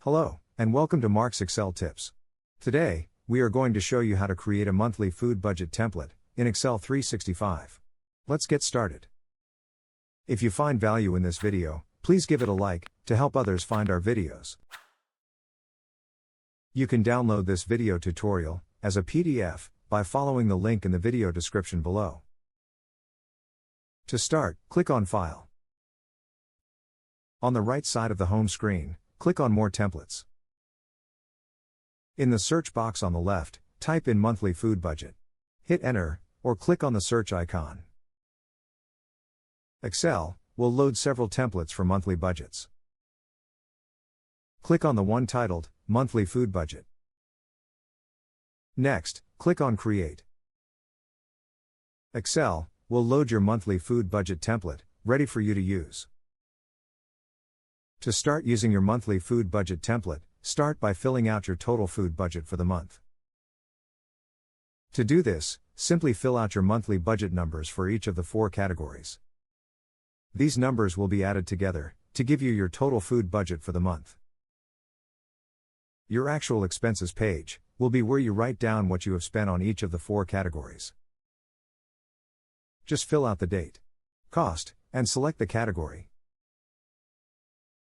Hello, and welcome to Mark's Excel Tips. Today, we are going to show you how to create a monthly food budget template in Excel 365. Let's get started. If you find value in this video, please give it a like to help others find our videos. You can download this video tutorial as a PDF by following the link in the video description below. To start, click on File. On the right side of the home screen, click on More Templates. In the search box on the left, type in Monthly Food Budget. Hit Enter, or click on the search icon. Excel will load several templates for monthly budgets. Click on the one titled Monthly Food Budget. Next, click on Create. Excel will load your monthly food budget template, ready for you to use. To start using your monthly food budget template, start by filling out your total food budget for the month. To do this, simply fill out your monthly budget numbers for each of the 4 categories. These numbers will be added together to give you your total food budget for the month. Your actual expenses page will be where you write down what you have spent on each of the 4 categories. Just fill out the date, cost, and select the category.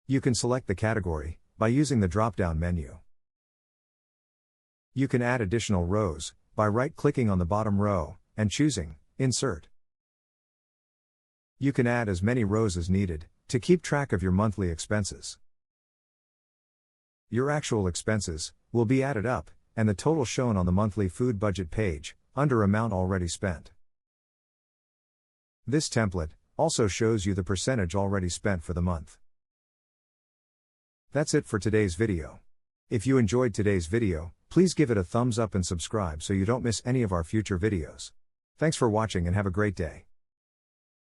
You can select the category by using the drop-down menu. You can add additional rows by right-clicking on the bottom row and choosing Insert. You can add as many rows as needed to keep track of your monthly expenses. Your actual expenses will be added up and the total shown on the monthly food budget page under Amount Already Spent. This template also shows you the percentage already spent for the month. That's it for today's video. If you enjoyed today's video, please give it a thumbs up and subscribe so you don't miss any of our future videos. Thanks for watching and have a great day.